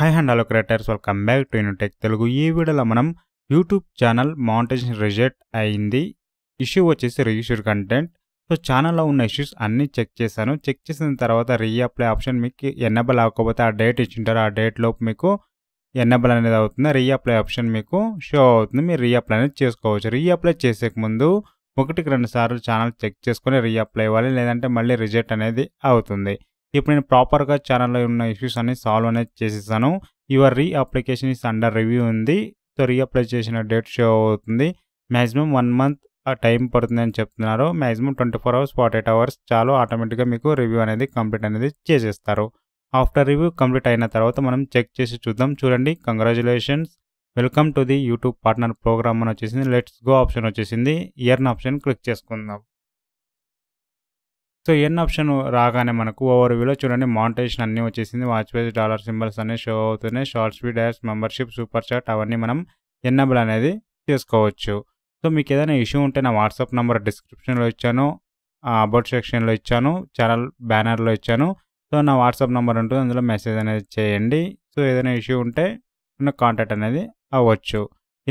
Hi and hello creators, welcome back to Unitech Telugu. ఈ వీడియోలో మనం యూట్యూబ్ ఛానల్ మానిటైజేషన్ రిజెక్ట్ అయింది, ఇష్యూ వచ్చేసి రీఇష్యూడ్ కంటెంట్. సో ఛానల్లో ఉన్న ఇష్యూస్ అన్నీ చెక్ చేశాను. చెక్ చేసిన తర్వాత రీఅప్లై ఆప్షన్ మీకు ఎనేబుల్ అవ్వకపోతే ఆ డేట్ ఇచ్చింటారు, ఆ డేట్ లోపు మీకు ఎనేబుల్ అనేది అవుతుంది. రీఅప్లై ఆప్షన్ మీకు షో అవుతుంది, మీరు రీఅప్లై అనేది చేసుకోవచ్చు. రీఅప్లై చేసే ముందు 1-2 సార్లు ఛానల్ చెక్ చేసుకొని రీఅప్లై ఇవ్వాలి, లేదంటే మళ్ళీ రిజెక్ట్ అనేది అవుతుంది. ఇప్పుడు నేను ప్రాపర్గా ఛానల్లో ఉన్న ఇష్యూస్ అన్ని సాల్వ్ అనేది చేసేసాను. Your re application is under review ఉంది. సో రీఅప్లై చేసిన డేట్ షో అవుతుంది. మ్యాక్సిమం 1 మంత్ టైం పడుతుంది అని చెప్తున్నారు. మ్యాక్సిమం 24 అవర్స్ 48 అవర్స్ చాలు, ఆటోమేటిక్గా మీకు రివ్యూ అనేది కంప్లీట్ అనేది చేసేస్తారు. ఆఫ్టర్ రివ్యూ కంప్లీట్ అయిన తర్వాత మనం చెక్ చేసి చూద్దాం. చూడండి, congratulations, welcome to the YouTube partner program అని వచ్చేసింది. లెట్స్ గో ఆప్షన్ వచ్చేసింది. ఇయర్న్ ఆప్షన్ క్లిక్ చేసుకుందాం. సో ఎన్ ఆప్షన్ రాగానే మనకు ఓవర్ వ్యూలో చూడండి మానిటైజేషన్ అన్నీ వచ్చేసింది. వాచ్ పేజ్ డాలర్ సింబల్స్ అన్నీ షో అవుతున్నాయి. Shorts videos, membership, super chat అవన్నీ మనం ఎనేబుల్ అనేది చేసుకోవచ్చు. సో మీకు ఏదైనా ఇష్యూ ఉంటే నా వాట్సాప్ నెంబర్ డిస్క్రిప్షన్లో ఇచ్చాను, అబౌట్ సెక్షన్లో ఇచ్చాను, ఛానల్ బ్యానర్లో ఇచ్చాను. సో నా వాట్సాప్ నెంబర్ ఉంటుంది, అందులో మెసేజ్ అనేది చేయండి. సో ఏదైనా ఇష్యూ ఉంటే నాకు కాంటాక్ట్ అనేది అవ్వచ్చు.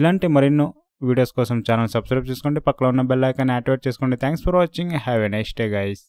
ఇలాంటి మరిన్నో వీడియోస్ కోసం ఛానల్ సబ్స్క్రైబ్ చేసుకోండి, పక్కలో ఉన్న బెల్ ఐకాన్ యాక్టివేట్ చేసుకోండి. Thanks for watching, have a nice day guys.